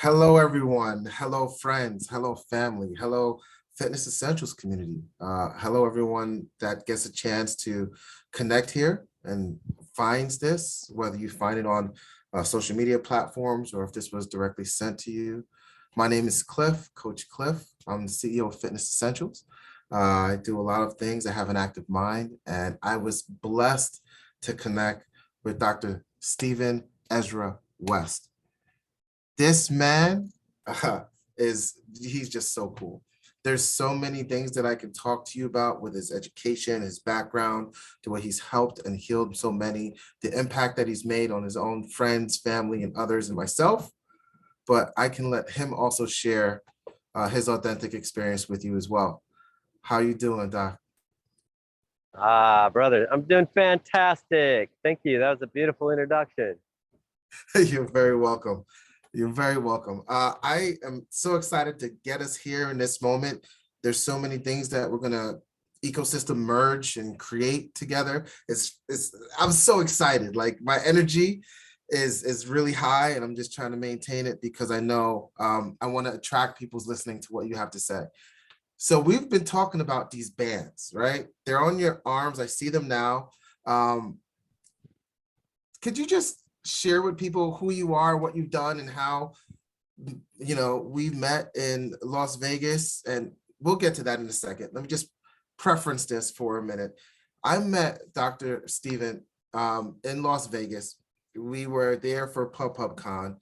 Hello, everyone. Hello, friends. Hello, family. Hello, Fitness Essentials community. Hello, everyone that gets a chance to connect here and finds this, whether you find it on social media platforms or if this was directly sent to you. My name is Clif, Coach Clif. I'm the CEO of Fitness Essentials. I do a lot of things. I have an active mind, and I was blessed to connect with Dr. Stephen Ezra West. This man he's just so cool. There's so many things that I can talk to you about with his education, his background, the way he's helped and healed so many, the impact that he's made on his own friends, family, and others, and myself. But I can let him also share his authentic experience with you as well. How you doing, Doc? Brother, I'm doing fantastic. Thank you. That was a beautiful introduction. You're very welcome. You're very welcome. I am so excited to get us here in this moment. There's so many things that we're gonna ecosystem merge and create together. I'm so excited. Like my energy is really high, and I'm just trying to maintain it because I know I want to attract people's listening to what you have to say. So we've been talking about these bands, right? They're on your arms. I see them now. Could you just share with people who you are, what you've done, and how, we met in Las Vegas? And we'll get to that in a second. Let me just preference this for a minute. I met Dr. Stephen in Las Vegas. We were there for PubCon.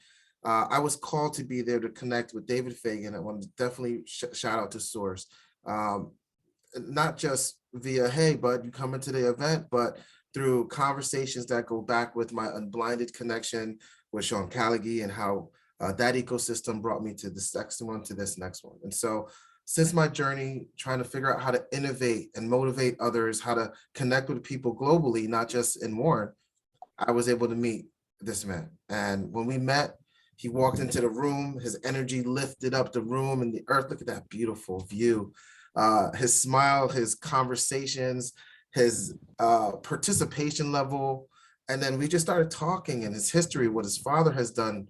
I was called to be there to connect with David Fagan. I want to definitely shout out to Source. Not just via, hey, bud, you coming to the event, but through conversations that go back with my unblinded connection with Sean Callaghy and how that ecosystem brought me to this next one, to this next one. And so since my journey, trying to figure out how to innovate and motivate others, how to connect with people globally, not just in Warren, I was able to meet this man. And when we met, he walked into the room, his energy lifted up the room and the earth. Look at that beautiful view. His smile, his conversations, his participation level. And then we just started talking and his history, what his father has done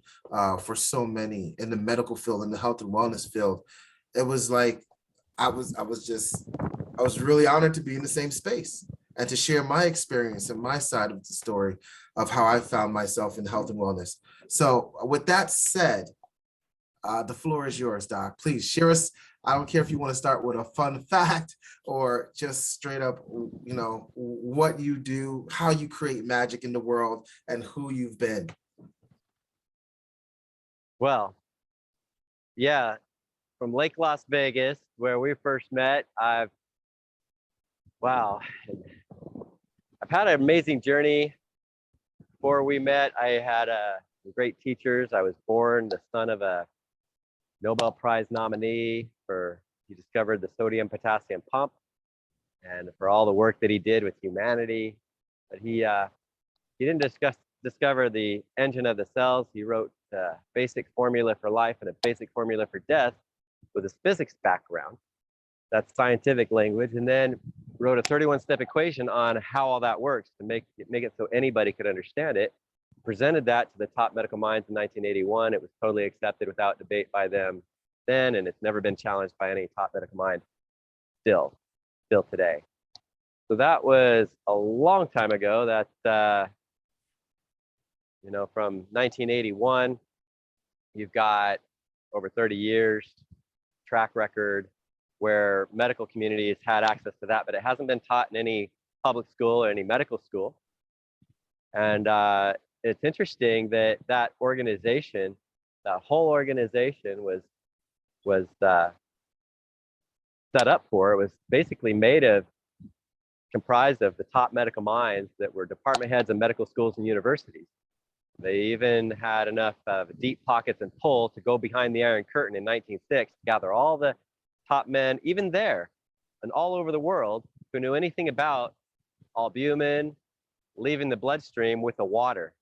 for so many in the medical field, in the health and wellness field. It was like, I was really honored to be in the same space and to share my experience and my side of the story of how I found myself in health and wellness. So with that said, the floor is yours, Doc. Please share us. I don't care if you want to start with a fun fact or just straight up, what you do, how you create magic in the world, and who you've been. Well, yeah, from Lake Las Vegas, where we first met, I've had an amazing journey. Before we met, I had great teachers. I was born the son of a Nobel Prize nominee he discovered the sodium potassium pump and for all the work that he did with humanity. But he didn't discover the engine of the cells. He wrote a basic formula for life and a basic formula for death with his physics background. That's scientific language. And then wrote a 31-step equation on how all that works to make it so anybody could understand it. Presented that to the top medical minds in 1981. It was totally accepted without debate by them then, and it's never been challenged by any top medical mind still today. So that was a long time ago. That from 1981, you've got over 30 years track record where medical community has had access to that, but it hasn't been taught in any public school or any medical school. And it's interesting that organization, that whole organization was set up for. It was basically comprised of the top medical minds that were department heads of medical schools and universities. They even had enough deep pockets and pull to go behind the Iron Curtain in 1906 to gather all the top men, even there and all over the world, who knew anything about albumin leaving the bloodstream with the water.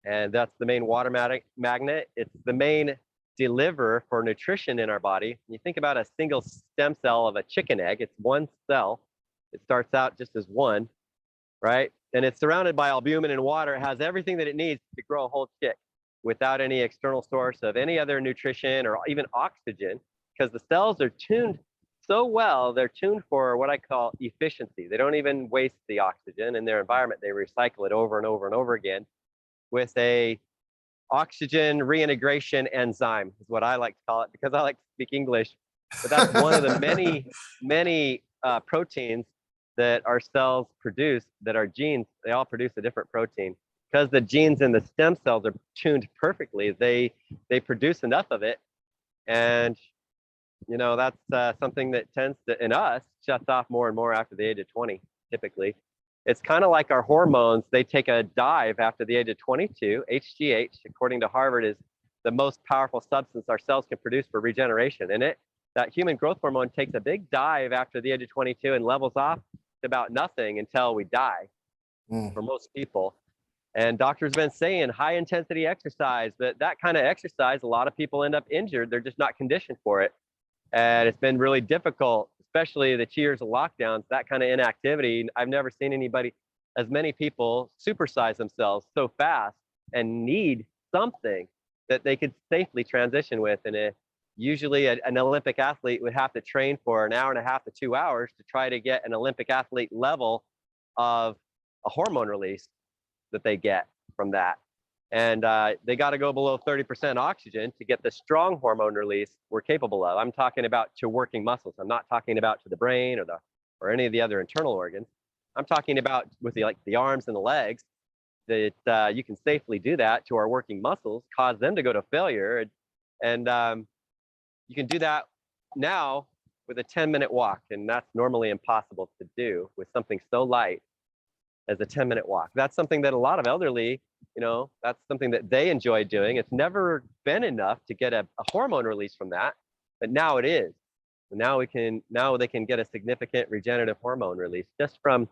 And that's the main water magnet. It's the main deliverer for nutrition in our body. You think about a single stem cell of a chicken egg. It's one cell. It starts out just as one, right? And it's surrounded by albumin and water. It has everything that it needs to grow a whole chick without any external source of any other nutrition or even oxygen, because the cells are tuned so well. They're tuned for what I call efficiency. They don't even waste the oxygen in their environment. They recycle it over and over and over again with a oxygen reintegration enzyme, is what I like to call it, because I like to speak English. But that's one of the many proteins that our cells produce, that our genes, they all produce a different protein. Because the genes in the stem cells are tuned perfectly, they produce enough of it. And, you know, that's something that tends to, in us, shuts off more and more after the age of 20, typically. It's kind of like our hormones. They take a dive after the age of 22. HGH, according to Harvard, is the most powerful substance our cells can produce for regeneration. And that human growth hormone takes a big dive after the age of 22 and levels off to about nothing until we die for most people. And doctors have been saying high intensity exercise, but that kind of exercise, a lot of people end up injured. They're just not conditioned for it. And it's been really difficult, especially the 2 years of lockdowns, that kind of inactivity. I've never seen as many people supersize themselves so fast and need something that they could safely transition with. And usually an Olympic athlete would have to train for an hour and a half to 2 hours to try to get an Olympic athlete level of a hormone release that they get from that. And they got to go below 30% oxygen to get the strong hormone release we're capable of. I'm talking about to working muscles. I'm not talking about to the brain or any of the other internal organs. I'm talking about with the arms and the legs, that you can safely do that to our working muscles, cause them to go to failure. And you can do that now with a 10-minute walk. And that's normally impossible to do with something so light as a 10-minute walk. That's something that a lot of elderly, that's something that they enjoy doing. It's never been enough to get a hormone release from that, but now it is. Now they can get a significant regenerative hormone release just from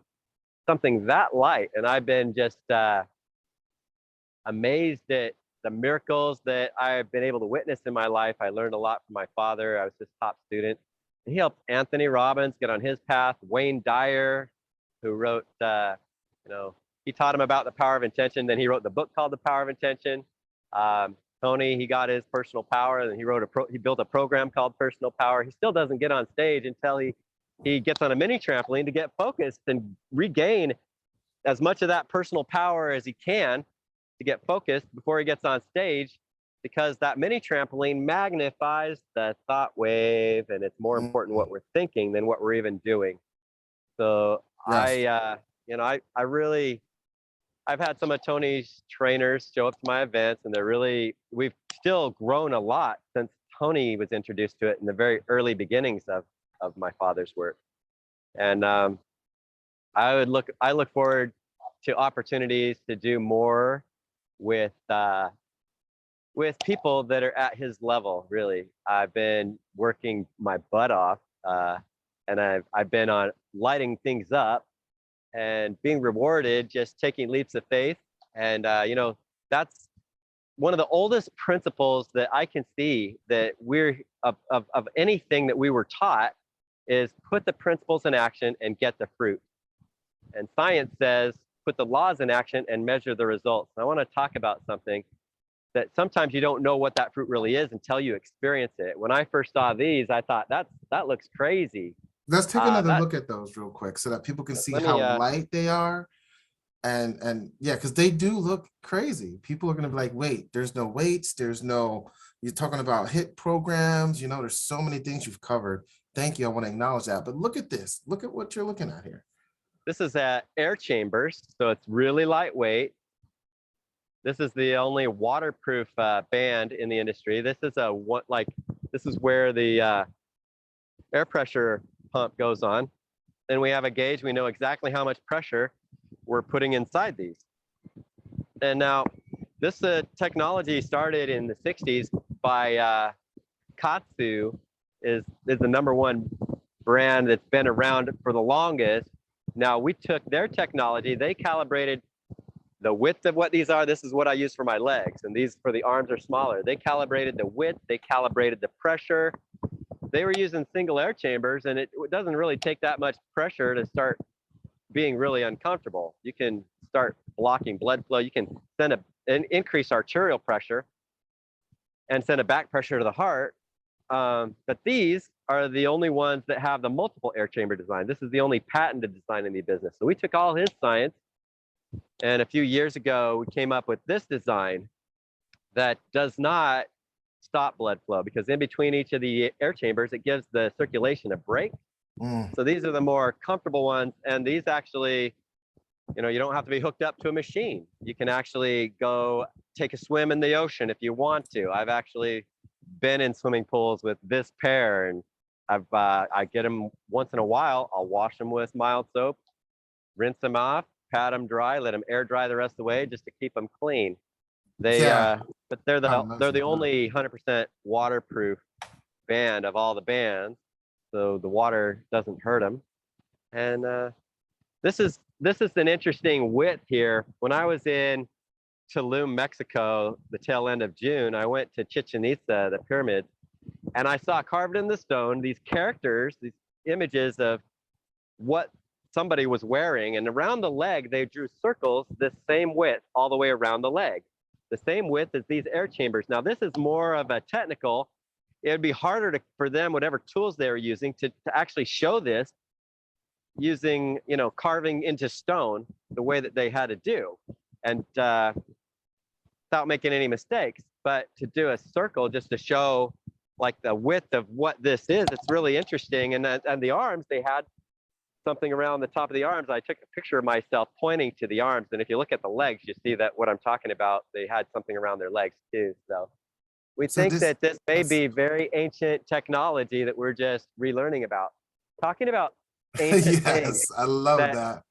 something that light. And I've been just amazed at the miracles that I've been able to witness in my life. I learned a lot from my father. I was his top student. He helped Anthony Robbins get on his path. Wayne Dyer, who wrote, he taught him about the power of intention. Then he wrote the book called The Power of Intention. Tony, he got his personal power, and he built a program called Personal Power. He still doesn't get on stage until he gets on a mini trampoline to get focused and regain as much of that personal power as he can to get focused before he gets on stage, because that mini trampoline magnifies the thought wave, and it's more important what we're thinking than what we're even doing. So yes. I've had some of Tony's trainers show up to my events, and we've still grown a lot since Tony was introduced to it in the very early beginnings of my father's work. And I look forward to opportunities to do more with people that are at his level. Really, I've been working my butt off, and I've been on lighting things up and being rewarded, just taking leaps of faith. And that's one of the oldest principles that I can see that we're of anything that we were taught, is put the principles in action and get the fruit. And science says put the laws in action and measure the results. And I want to talk about something that sometimes you don't know what that fruit really is until you experience it. When I first saw these, I thought that looks crazy. Let's take another look at those real quick so that people can see how light they are. And yeah, because they do look crazy. People are going to be like, wait, there's no weights. You're talking about HIIT programs. There's so many things you've covered. Thank you. I want to acknowledge that. But look at this. Look at what you're looking at here. This is at air chambers. So it's really lightweight. This is the only waterproof band in the industry. This is where the air pressure pump goes on. Then we have a gauge. We know exactly how much pressure we're putting inside these. And now this technology started in the 60s by Katsu, is the #1 brand that's been around for the longest. Now we took their technology, they calibrated the width of what these are. This is what I use for my legs, and these for the arms are smaller. They calibrated the width, they calibrated the pressure. They were using single air chambers, and it doesn't really take that much pressure to start being really uncomfortable. You can start blocking blood flow. You can send increase arterial pressure and send a back pressure to the heart. But these are the only ones that have the multiple air chamber design. This is the only patented design in the business. So we took all his science, and a few years ago, we came up with this design that does not stop blood flow, because in between each of the air chambers, it gives the circulation a break. So these are the more comfortable ones. And these actually, you know, you don't have to be hooked up to a machine. You can actually go take a swim in the ocean if you want to. I've actually been in swimming pools with this pair, and I get them once in a while. I'll wash them with mild soap, rinse them off, pat them dry, let them air dry the rest of the way just to keep them clean. But they're the only 100% waterproof band of all the bands, so the water doesn't hurt them. And this is an interesting width here. When I was in Tulum, Mexico, the tail end of June, I went to Chichen Itza, the pyramids, and I saw carved in the stone these characters, these images of what somebody was wearing, and around the leg they drew circles this same width all the way around the leg, the same width as these air chambers. Now this is more of a technical. It would be harder for them, whatever tools they were using, to actually show this using, you know, carving into stone the way that they had to do, and without making any mistakes. But to do a circle just to show like the width of what this is, it's really interesting. And the arms, they had something around the top of the arms. I took a picture of myself pointing to the arms, and if you look at the legs, you see that what I'm talking about, they had something around their legs too. So we think that this may be very ancient technology that we're just relearning about. Talking about ancient things, I love that.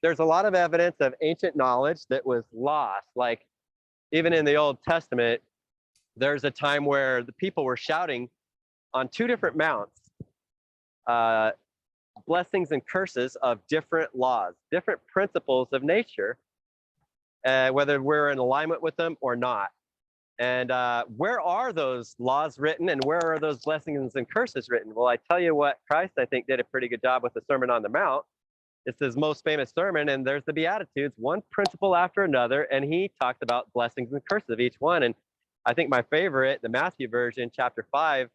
There's a lot of evidence of ancient knowledge that was lost. Like even in the Old Testament, there's a time where the people were shouting on two different mounts, blessings and curses of different laws, different principles of nature, whether we're in alignment with them or not. And where are those laws written, and where are those blessings and curses written? Well, I tell you what, Christ, I think, did a pretty good job with the Sermon on the Mount. It's his most famous sermon, and there's the Beatitudes, one principle after another, and he talked about blessings and curses of each one. And I think my favorite, the Matthew version, chapter 5,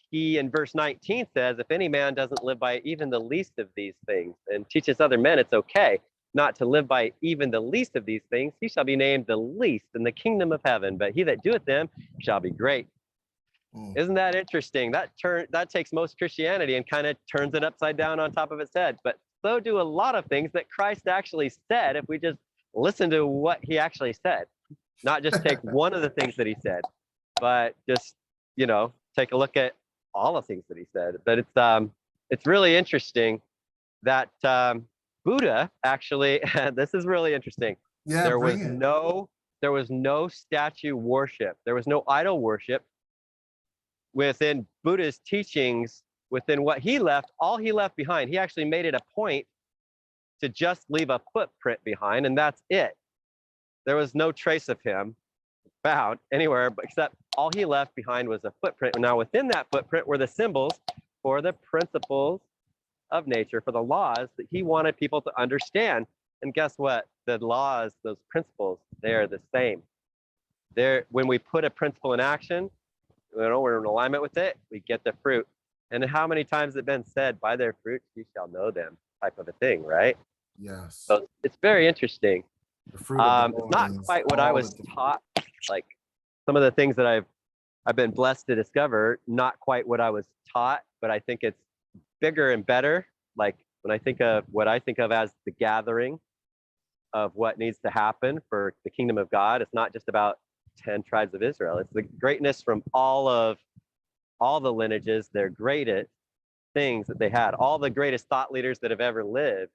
he in verse 19 says, if any man doesn't live by even the least of these things and teaches other men it's okay not to live by even the least of these things, he shall be named the least in the kingdom of heaven, but he that doeth them shall be great. Isn't that interesting? That takes most Christianity and kind of turns it upside down on top of its head. But so do a lot of things that Christ actually said, if we just listen to what he actually said, not just take one of the things that he said, but just, you know, take a look at all the things that he said. But it's really interesting that Buddha actually, this is really interesting. Yeah, there was no statue worship. There was no idol worship within Buddha's teachings. Within what he left, all he left behind, he actually made it a point to just leave a footprint behind, and that's it. There was no trace of him found anywhere, except all he left behind was a footprint. Now within that footprint were the symbols for the principles of nature, for the laws that he wanted people to understand. And guess what? The laws, those principles, they are the same. When we put a principle in action, you know, we're in alignment with it, we get the fruit. And how many times has it been said, by their fruits you shall know them, type of a thing, right? Yes. So it's very interesting. The fruit of the it's not quite what I was taught. Like some of the things that I've been blessed to discover, not quite what I was taught, but I think it's bigger and better. Like when I think of what I think of as the gathering of what needs to happen for the kingdom of God, it's not just about 10 tribes of Israel. It's the greatness from all the lineages, their greatest things that they had, all the greatest thought leaders that have ever lived,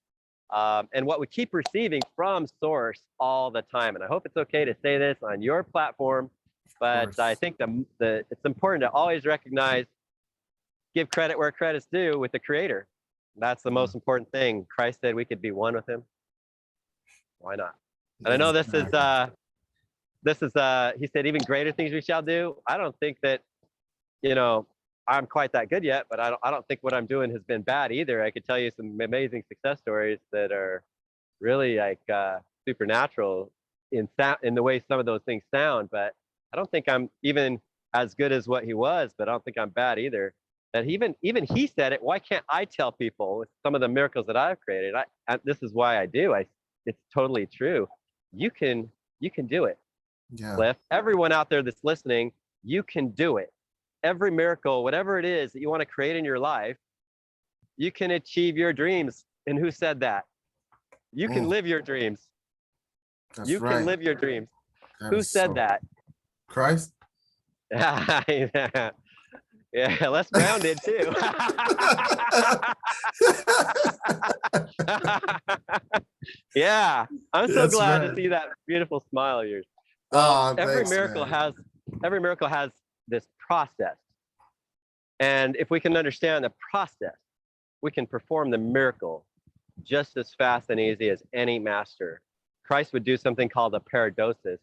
and what we keep receiving from source all the time. And I hope it's okay to say this on your platform, but I think it's important to always recognize, give credit where credit's due with the Creator. That's the most important thing. Christ said we could be one with him. Why not? And I know this is he said even greater things we shall do. I don't think that, you know, I'm quite that good yet, but I don't think what I'm doing has been bad either. I could tell you some amazing success stories that are really like supernatural in the way some of those things sound, but I don't think I'm even as good as what he was, but I don't think I'm bad either. That even he said it. Why can't I tell people with some of the miracles that I've created? This is why I do. It's totally true. You can do it, Yeah. Clif. Everyone out there that's listening, you can do it. Every miracle, whatever it is that you want to create in your life, you can achieve your dreams. And who said that? You can live your dreams. That's You right. can live your dreams. That Who is said so that? Christ. Yeah, let's round it too. Yeah, I'm so That's glad to right. see that beautiful smile of yours. Well, Oh, thanks, man. every miracle has this process. And if we can understand the process, we can perform the miracle just as fast and easy as any master. Christ would do something called a paradosis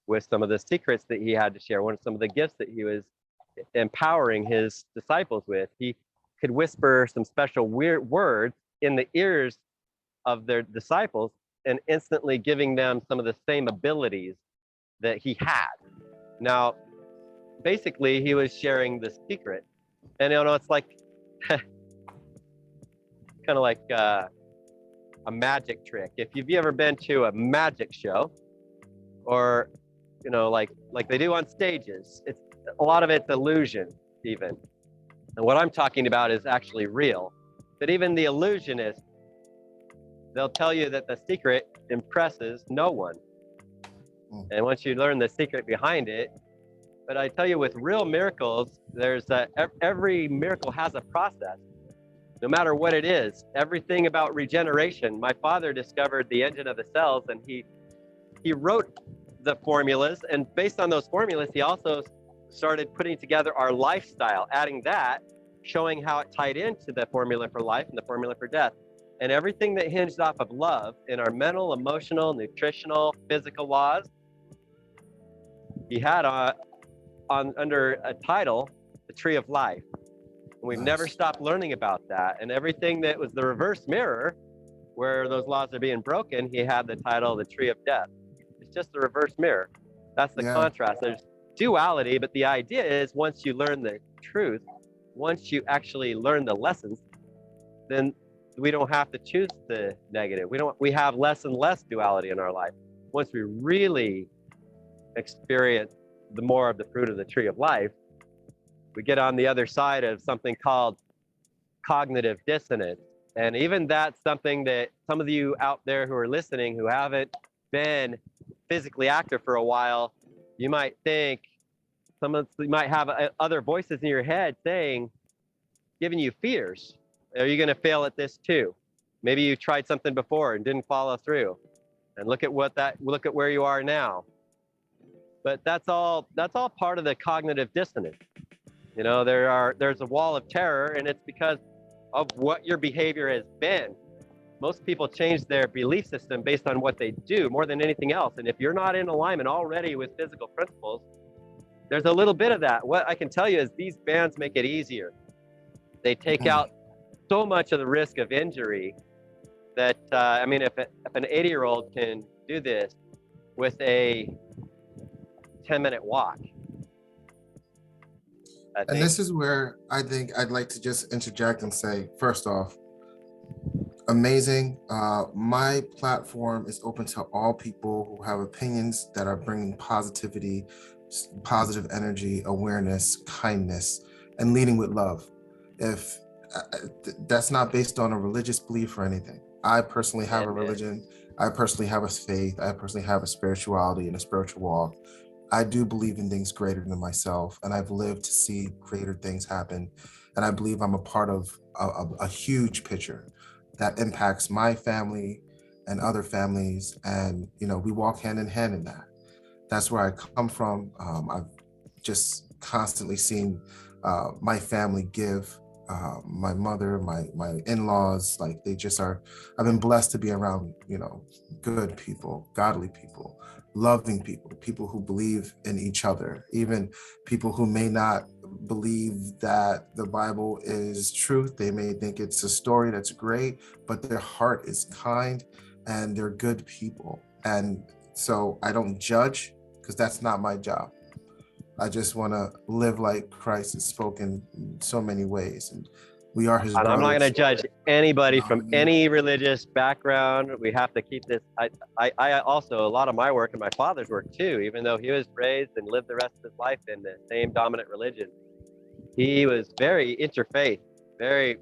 with some of the secrets that he had to share, one of some of the gifts that he was empowering his disciples with. He could whisper some special weird words in the ears of their disciples and instantly giving them some of the same abilities that he had. Now, basically, he was sharing the secret. And it's like kind of like a magic trick. If you've ever been to a magic show, or like they do on stages, it's a lot of it's illusion even. And what I'm talking about is actually real. But even the illusionist, they'll tell you that the secret impresses no one. And once you learn the secret behind it, but I tell you, with real miracles, every miracle has a process, no matter what it is. Everything about regeneration. My father discovered the engine of the cells, and he wrote the formulas. And based on those formulas, he also started putting together our lifestyle, adding that, showing how it tied into the formula for life and the formula for death. And everything that hinged off of love in our mental, emotional, nutritional, physical laws, he had under a title, the Tree of Life. And we've never stopped learning about that. And everything that was the reverse mirror, where those laws are being broken, he had the title, the Tree of Death. It's just the reverse mirror. That's the contrast. There's duality, but the idea is once you learn the truth, once you actually learn the lessons, then we don't have to choose the negative. We have less and less duality in our life. Once we really experience the more of the fruit of the tree of life, we get on the other side of something called cognitive dissonance. And even that's something that some of you out there who are listening who haven't been physically active for a while, you might think, you might have other voices in your head saying, giving you fears. Are you going to fail at this too? Maybe you tried something before and didn't follow through. And look at where you are now. But that's all part of the cognitive dissonance. There's a wall of terror, and it's because of what your behavior has been. Most people change their belief system based on what they do more than anything else. And if you're not in alignment already with physical principles, there's a little bit of that. What I can tell you is these bands make it easier. They take out so much of the risk of injury that, if an 80-year-old can do this with a 10-minute walk. And this is where I think I'd like to just interject and say, first off, amazing. My platform is open to all people who have opinions that are bringing positivity, positive energy, awareness, kindness, and leading with love. If that's not based on a religious belief or anything. I personally have a religion. I personally have a faith. I personally have a spirituality and a spiritual walk. I do believe in things greater than myself, and I've lived to see greater things happen. And I believe I'm a part of a huge picture that impacts my family and other families. And, we walk hand in hand in that. That's where I come from. I've just constantly seen my family give. My mother, my in-laws, like they just are. I've been blessed to be around, good people, godly people, loving people, people who believe in each other, even people who may not believe that the Bible is truth. They may think it's a story that's great, but their heart is kind and they're good people. And So I don't judge, because that's not my job. I just want to live like Christ has spoken in so many ways, and we are his And I'm not going to brothers. judge anybody from No, any religious background. We have to keep this. I also, a lot of my work and my father's work too, even though he was raised and lived the rest of his life in the same dominant religion, he was very interfaith, very,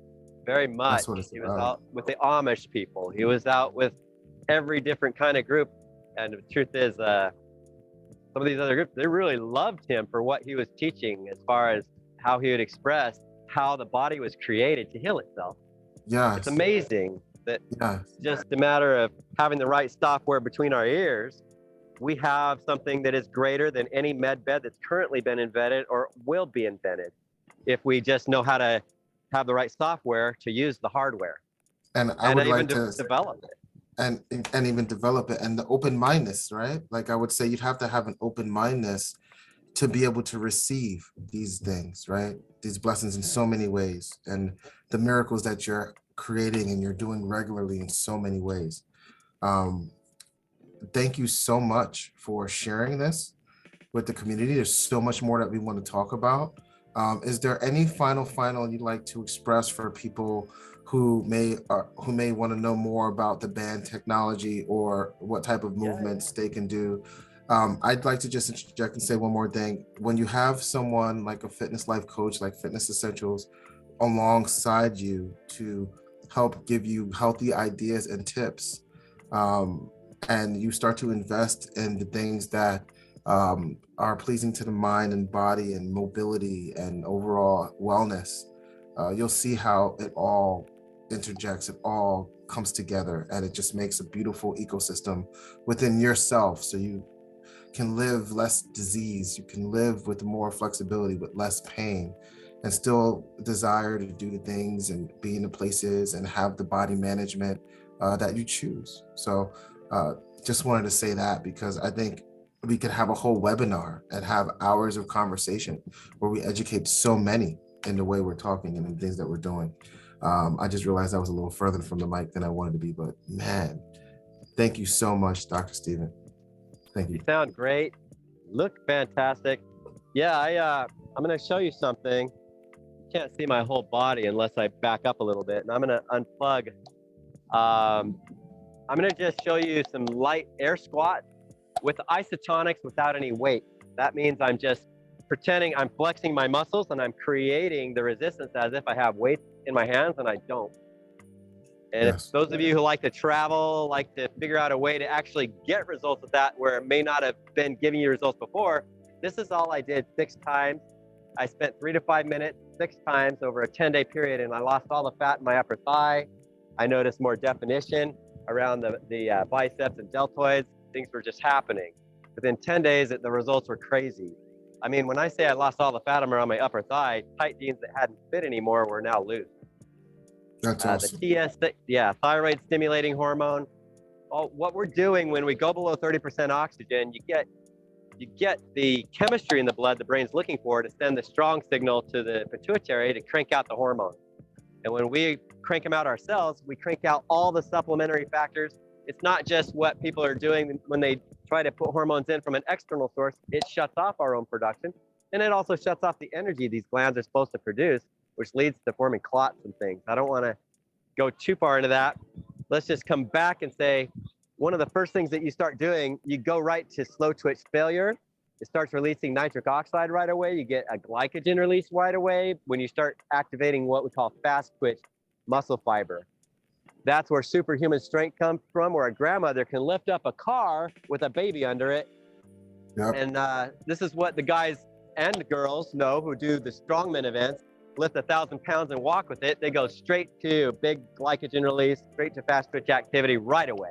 very much. that's what it's He was about. out with the Amish people. He was out with every different kind of group. And the truth is, some of these other groups, they really loved him for what he was teaching as far as how he would express how the body was created to heal itself. Yes. It's amazing that Yes. just a matter of having the right software between our ears, we have something that is greater than any med bed that's currently been invented or will be invented, if we just know how to have the right software to use the hardware And I would even like to develop it. and even develop it, and the open-mindedness, right? Like I would say you'd have to have an open-mindedness to be able to receive these things, right? These blessings in so many ways, and the miracles that you're creating and you're doing regularly in so many ways. Thank you so much for sharing this with the community. There's so much more that we want to talk about. Is there any final you'd like to express for people who may want to know more about the band technology or what type of movements they can do? I'd like to just interject and say one more thing. When you have someone like a fitness life coach, like Fitness Essentials, alongside you to help give you healthy ideas and tips, and you start to invest in the things that are pleasing to the mind and body and mobility and overall wellness, you'll see how it all interjects, it all comes together, and it just makes a beautiful ecosystem within yourself. So you can live less disease, you can live with more flexibility, with less pain, and still desire to do the things and be in the places and have the body management that you choose. So just wanted to say that, because I think we could have a whole webinar and have hours of conversation where we educate so many in the way we're talking and the things that we're doing. I just realized I was a little further from the mic than I wanted to be, but man, thank you so much, Dr. Stephen. Thank you. You sound great. Look fantastic. Yeah, I'm going to show you something. You can't see my whole body unless I back up a little bit, and I'm going to unplug. I'm going to just show you some light air squats with isotonics without any weight. That means I'm just pretending I'm flexing my muscles and I'm creating the resistance as if I have weights in my hands, and I don't. And Yes. if those of you who like to travel, like to figure out a way to actually get results with that where it may not have been giving you results before, this is all I did 6 times. I spent 3 to 5 minutes, 6 times over a 10-day period, and I lost all the fat in my upper thigh. I noticed more definition around the biceps and deltoids. Things were just happening. Within 10 days, the results were crazy. I mean, when I say I lost all the fat around my upper thigh, tight jeans that hadn't fit anymore were now loose. That's awesome. The thyroid stimulating hormone. What we're doing when we go below 30% oxygen, you get the chemistry in the blood the brain's looking for to send the strong signal to the pituitary to crank out the hormone. And when we crank them out ourselves, we crank out all the supplementary factors. It's not just what people are doing when they try to put hormones in from an external source. It shuts off our own production, and it also shuts off the energy these glands are supposed to produce, which leads to forming clots and things. I don't want to go too far into that. Let's just come back and say, one of the first things that you start doing, you go right to slow twitch failure. It starts releasing nitric oxide right away. You get a glycogen release right away when you start activating what we call fast twitch muscle fiber. That's where superhuman strength comes from, where a grandmother can lift up a car with a baby under it. Yep. And this is what the guys and girls know who do the strongman events, lift 1,000 pounds and walk with it. They go straight to big glycogen release, straight to fast twitch activity right away.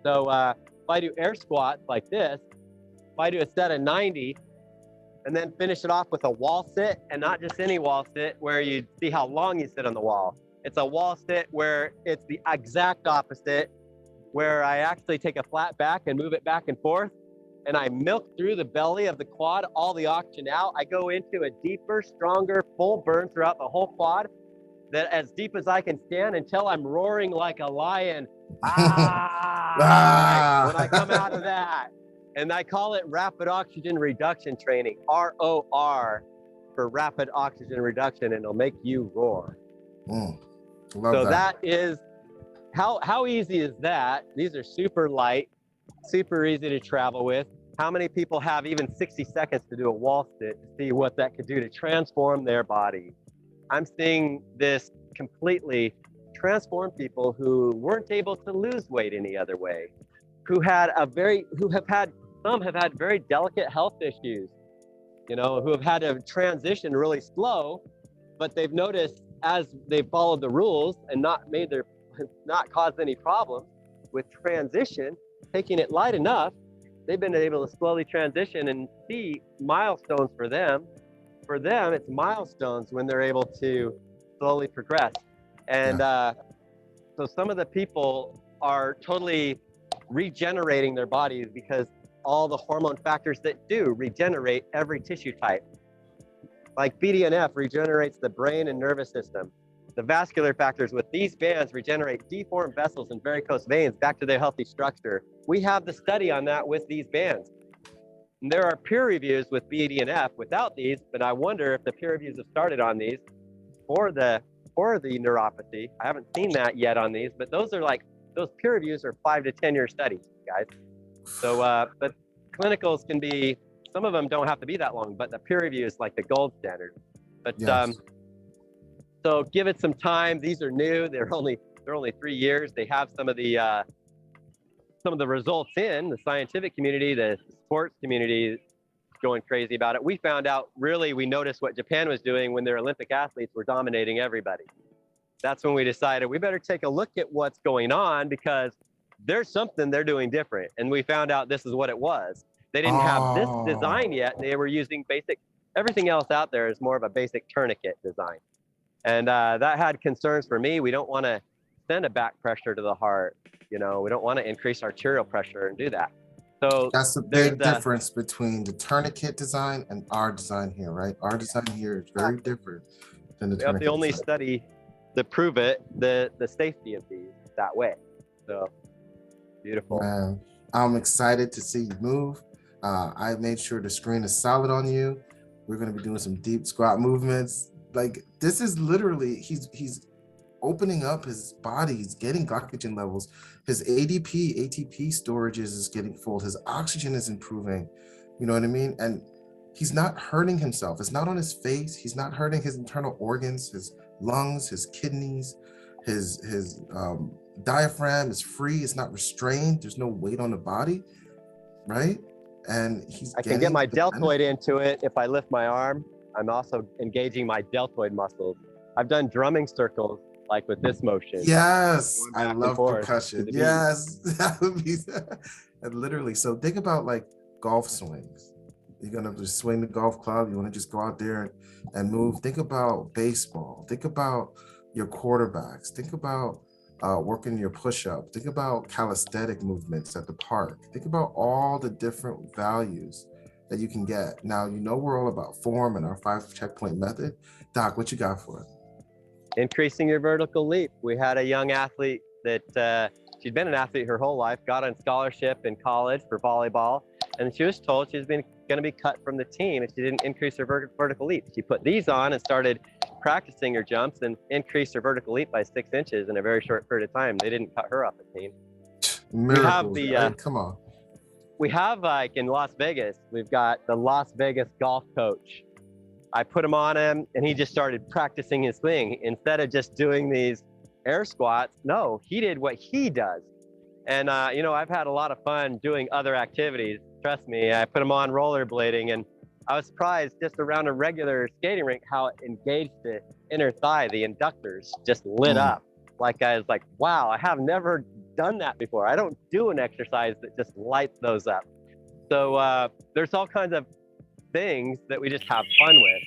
So if I do air squats like this, if I do a set of 90 and then finish it off with a wall sit, and not just any wall sit where you see how long you sit on the wall. It's a wall sit where it's the exact opposite, where I actually take a flat back and move it back and forth, and I milk through the belly of the quad, all the oxygen out. I go into a deeper, stronger, full burn throughout the whole quad. that as deep as I can stand until I'm roaring like a lion. When I come out of that. And I call it rapid oxygen reduction training, ROR, for rapid oxygen reduction, and it'll make you roar. Love So that. that is, how easy is that? These are super light, super easy to travel with. How many people have even 60 seconds to do a wall sit to see what that could do to transform their body? I'm seeing this completely transform people who weren't able to lose weight any other way, some have had very delicate health issues, who have had to transition really slow, but they've noticed as they've followed the rules and not caused any problems with transition, taking it light enough, they've been able to slowly transition and see milestones for them. For them, it's milestones when they're able to slowly progress. And so some of the people are totally regenerating their bodies because all the hormone factors that do regenerate every tissue type. Like BDNF regenerates the brain and nervous system. The vascular factors with these bands regenerate deformed vessels and varicose veins back to their healthy structure. We have the study on that with these bands. And there are peer reviews with BDNF without these, but I wonder if the peer reviews have started on these for the neuropathy. I haven't seen that yet on these, but those peer reviews are 5 to 10 year studies, guys. So, but clinicals can be, some of them don't have to be that long, but the peer review is like the gold standard. But so give it some time. These are new. They're only 3 years. They have some of the results in the scientific community, the sports community going crazy about it. We found out, we noticed what Japan was doing when their Olympic athletes were dominating everybody. That's when we decided we better take a look at what's going on because there's something they're doing different. And we found out this is what it was. They didn't have this design yet. They were using everything else out there is more of a basic tourniquet design. And that had concerns for me. We don't want to send a back pressure to the heart. We don't want to increase arterial pressure and do that. So that's the big difference between the tourniquet design and our design here, right? Our design here is very different than the tourniquet. The only study to prove it, the safety of these that way. So beautiful. Man, I'm excited to see you move. I made sure the screen is solid on you. We're going to be doing some deep squat movements. Like this is literally, he's opening up his body. He's getting glycogen levels. His ATP storages is getting full. His oxygen is improving. You know what I mean? And he's not hurting himself. It's not on his face. He's not hurting his internal organs, his lungs, his kidneys, his diaphragm is free. It's not restrained. There's no weight on the body, right? And I can get my deltoid into it. If I lift my arm, I'm also engaging my deltoid muscles. I've done drumming circles like with this motion. Yes, I love percussion. Yes, that would be literally. So think about like golf swings. You're gonna just swing the golf club. You want to just go out there and move. Think about baseball. Think about your quarterbacks. Think about working your push-up. Think about calisthenic movements at the park. Think about all the different values that you can get. Now, we're all about form and our 5 checkpoint method. Doc, what you got for us? Increasing your vertical leap. We had a young athlete that she'd been an athlete her whole life, got on scholarship in college for volleyball, and she was told she's going to be cut from the team if she didn't increase her vertical leap. She put these on and started practicing her jumps and increased her vertical leap by 6 inches in a very short period of time. They didn't cut her off the team. Miracles, right? Come on. We have like in Las Vegas, we've got the Las Vegas golf coach. I put him on him and he just started practicing his thing. Instead of just doing these air squats, no, he did what he does. And, I've had a lot of fun doing other activities. Trust me, I put him on rollerblading and I was surprised just around a regular skating rink how it engaged the inner thigh, the inductors just lit up. Like I was like, wow, I have never done that before. I don't do an exercise that just lights those up. So there's all kinds of things that we just have fun with.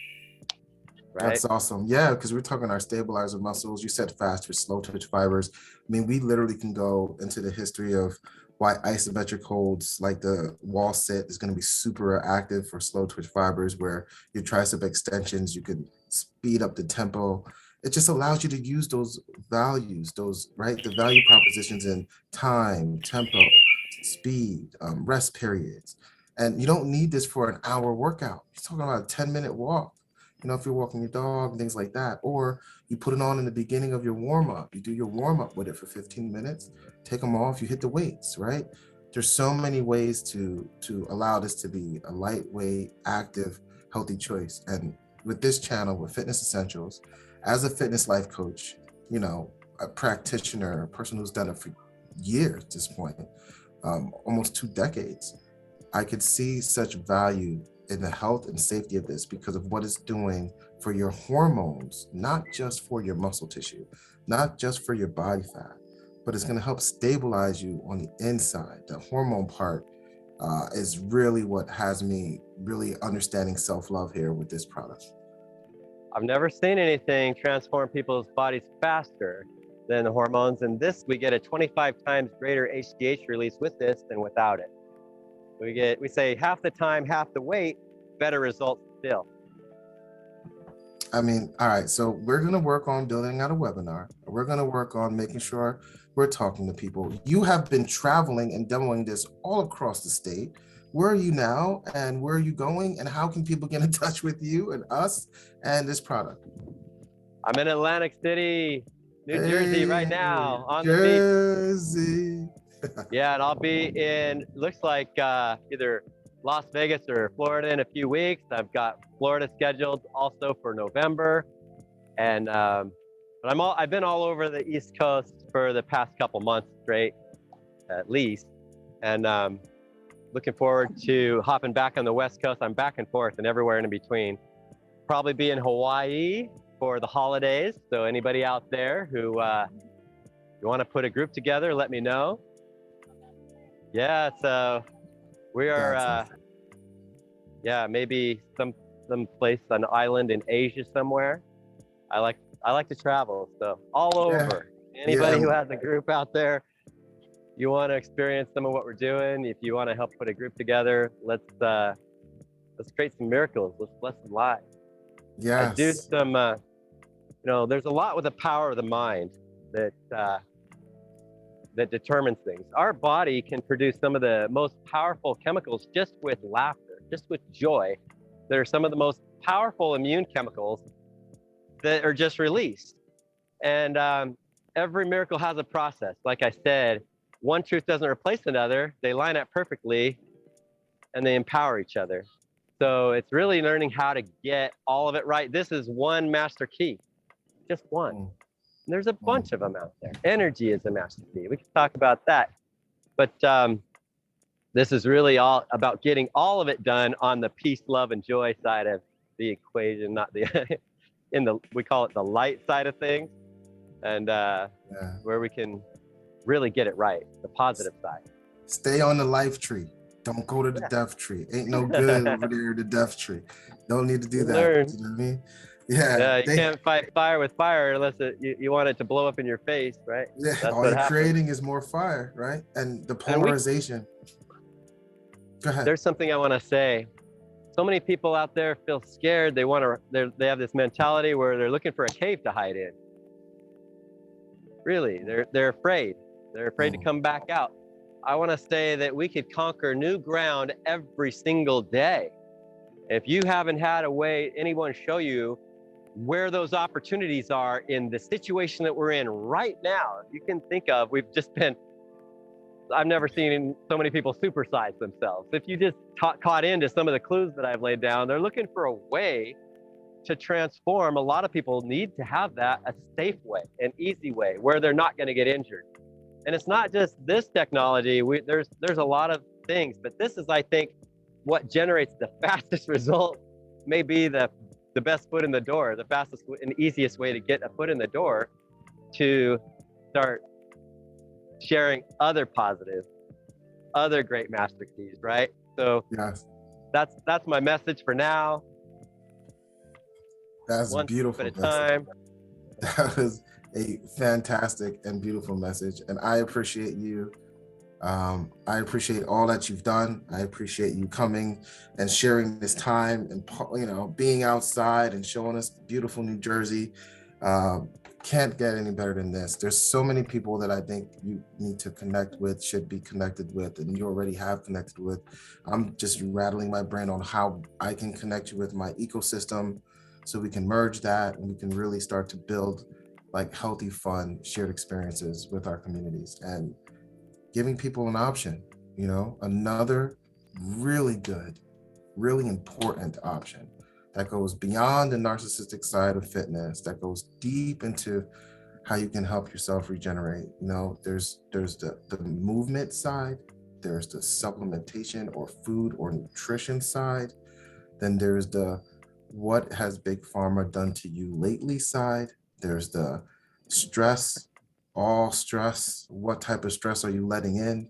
Right? That's awesome. Yeah, because we're talking our stabilizer muscles. You said fast for slow twitch fibers. I mean, we literally can go into the history of why isometric holds like the wall sit is going to be super active for slow twitch fibers, where your tricep extensions, you can speed up the tempo It just allows you to use those values, right? The value propositions in time, tempo, speed, rest periods. And you don't need this for an hour workout. You're talking about a 10-minute walk, if you're walking your dog and things like that. Or you put it on in the beginning of your warm up. You do your warm up with it for 15 minutes, take them off, you hit the weights, right? There's so many ways to allow this to be a lightweight, active, healthy choice. And with this channel, with Fitness Essentials, as a fitness life coach, a practitioner, a person who's done it for years at this point, almost 2 decades, I could see such value in the health and safety of this because of what it's doing for your hormones, not just for your muscle tissue, not just for your body fat, but it's going to help stabilize you on the inside. The hormone part is really what has me really understanding self-love here with this product. I've never seen anything transform people's bodies faster than the hormones. And this, we get a 25 times greater HGH release with this than without it. We say half the time, half the weight, better results still. I mean, all right, so we're going to work on building out a webinar. We're going to work on making sure we're talking to people. You have been traveling and demoing this all across the state. Where are you now, and where are you going, and how can people get in touch with you and us and this product? I'm in Atlantic City, New Jersey right now on Jersey. the beach. Yeah, and I'll be in, looks like either Las Vegas or Florida in a few weeks. I've got Florida scheduled also for November. And but I've been all over the East Coast for the past couple months straight, at least. And looking forward to hopping back on the West Coast. I'm back and forth and everywhere in between. Probably be in Hawaii for the holidays. So anybody out there who you want to put a group together, let me know. Yeah, so we are, maybe some place, an island in Asia somewhere. I like to travel, so all over. Anybody who has a group out there, you want to experience some of what we're doing, if you want to help put a group together, let's create some miracles. Let's bless some lives. Yes. I do some, there's a lot with the power of the mind that determines things. Our body can produce some of the most powerful chemicals just with laughter, just with joy. That are some of the most powerful immune chemicals that are just released. And every miracle has a process. Like I said, one truth doesn't replace another. They line up perfectly and they empower each other. So it's really learning how to get all of it right. This is one master key, just one. And there's a bunch of them out there. Energy is a master key. We can talk about that. But this is really all about getting all of it done on the peace, love, and joy side of the equation, not the we call it the light side of things, and where we can really get it right, the positive side. Stay on the life tree. Don't go to the death tree. Ain't no good over there, the death tree. Don't need to do that. Learn. You know what I mean? Yeah. You can't fight fire with fire unless you want it to blow up in your face, right? Yeah, all you're creating is more fire, right? And the polarization. Go ahead. There's something I want to say. So many people out there feel scared. They have this mentality where they're looking for a cave to hide in. Really, they're afraid. They're afraid to come back out. I want to say that we could conquer new ground every single day. If you haven't had anyone show you where those opportunities are in the situation that we're in right now, you can think of, I've never seen so many people supersize themselves. If you just caught into some of the clues that I've laid down, they're looking for a way to transform. A lot of people need to have that, a safe way, an easy way, where they're not going to get injured. And it's not just this technology. There's a lot of things, but this is, I think, what generates the fastest result, may be the best foot in the door, the fastest and easiest way to get a foot in the door to start sharing other great master keys, right? So yes, that's my message for now. That's one beautiful. step at a time. That was a fantastic and beautiful message, and I appreciate you. I appreciate all that you've done. I appreciate you coming and sharing this time and being outside and showing us beautiful New Jersey. Can't get any better than this. There's so many people that I think you need to connect with, should be connected with, and you already have connected with. I'm just rattling my brain on how I can connect you with my ecosystem so we can merge that and we can really start to build like healthy, fun, shared experiences with our communities and giving people an option, another really good, really important option that goes beyond the narcissistic side of fitness, that goes deep into how you can help yourself regenerate. There's the movement side, there's the supplementation or food or nutrition side, then there's the what has big pharma done to you lately side, there's the stress, all stress, what type of stress are you letting in?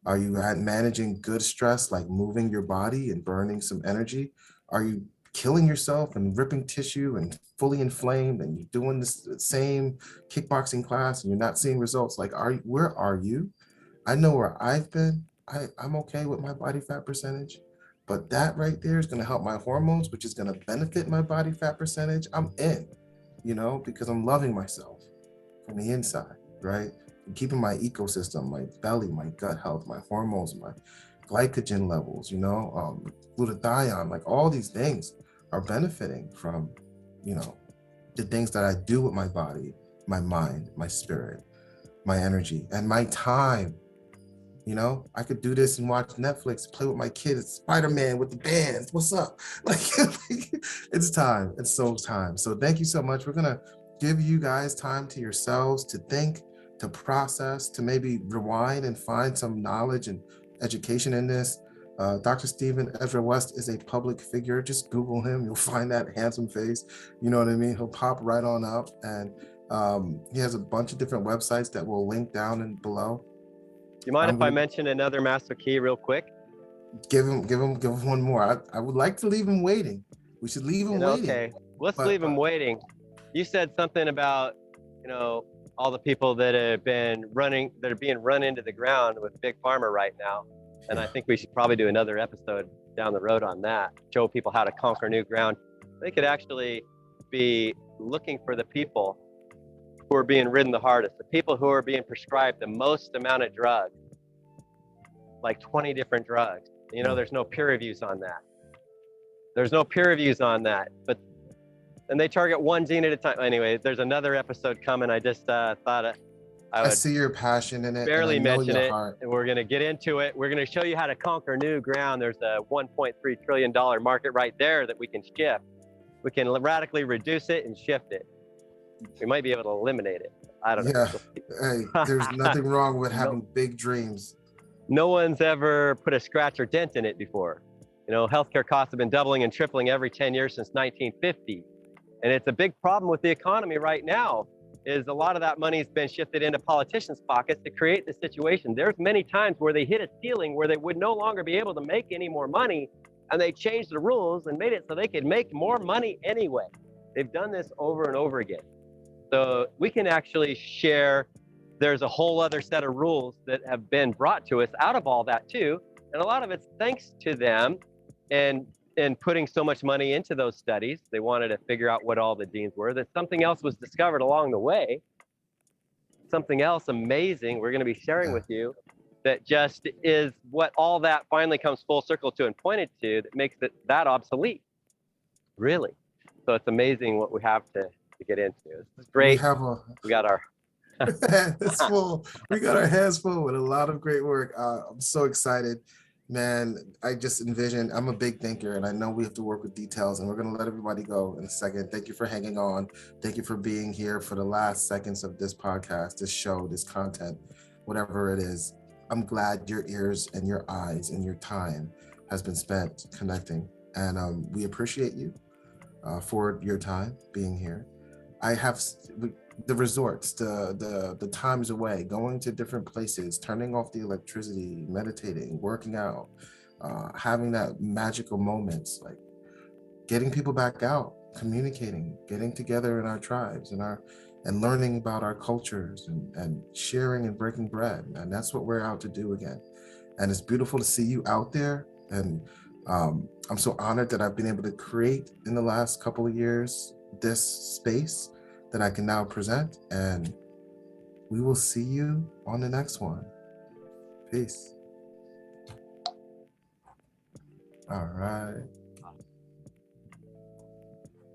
Are you managing good stress, like moving your body and burning some energy? Are you killing yourself and ripping tissue and fully inflamed and you're doing this same kickboxing class and you're not seeing results? Like, where are you? I know where I've been. I'm okay with my body fat percentage, but that right there is going to help my hormones, which is going to benefit my body fat percentage. I'm in, because I'm loving myself from the inside, right? Keeping my ecosystem, my belly, my gut health, my hormones, my glycogen levels, glutathione, like all these things are benefiting from, the things that I do with my body, my mind, my spirit, my energy, and my time. I could do this and watch Netflix, play with my kids, Spider-Man with the bands. What's up? Like, it's time. It's so time. So thank you so much. We're going to give you guys time to yourselves to think, to process, to maybe rewind and find some knowledge and education in this. Dr. Stephen Ezra West is a public figure. Just Google him. You'll find that handsome face. You know what I mean? He'll pop right on up. And he has a bunch of different websites that we'll link down and below. You mind if I mention another master key real quick? Give him one more. I would like to leave him waiting. We should leave him waiting. Okay, let's leave him waiting. You said something about, all the people that are being run into the ground with big pharma right now. And I think we should probably do another episode down the road on that, show people how to conquer new ground. They could actually be looking for the people who are being ridden the hardest, the people who are being prescribed the most amount of drugs, like 20 different drugs. There's no peer reviews on that. And they target one gene at a time. Anyway, there's another episode coming. I just thought I would see your passion in it. Barely mention it, heart. and we're going to get into it. We're going to show you how to conquer new ground. There's a $1.3 trillion market right there that we can shift. We can radically reduce it and shift it. We might be able to eliminate it. I don't know. Hey, there's nothing wrong with having big dreams. No one's ever put a scratch or dent in it before. Healthcare costs have been doubling and tripling every 10 years since 1950. And it's a big problem with the economy right now, is a lot of that money's been shifted into politicians' pockets to create the situation. There's many times where they hit a ceiling where they would no longer be able to make any more money, and they changed the rules and made it so they could make more money anyway. They've done this over and over again. So we can actually share, there's a whole other set of rules that have been brought to us out of all that too. And a lot of it's thanks to them and putting so much money into those studies. They wanted to figure out what all the genes were, that something else was discovered along the way. Something else amazing we're going to be sharing with you that just is what all that finally comes full circle to and pointed to that makes it that obsolete. Really. So it's amazing what we have to get into. This is great. We got our it's full. We got our hands full with a lot of great work. I'm so excited, man. I just envision, I'm a big thinker and I know we have to work with details, and we're going to let everybody go in a second. Thank you for hanging on. Thank you for being here for the last seconds of this podcast, this show, this content, whatever it is. I'm glad your ears and your eyes and your time has been spent connecting, and we appreciate you for your time being here. I have the resorts, the times away, going to different places, turning off the electricity, meditating, working out, having that magical moments, like getting people back out, communicating, getting together in our tribes and learning about our cultures and sharing and breaking bread. And that's what we're out to do again. And it's beautiful to see you out there. And I'm so honored that I've been able to create in the last couple of years this space that I can now present, and we will see you on the next one. Peace. All right.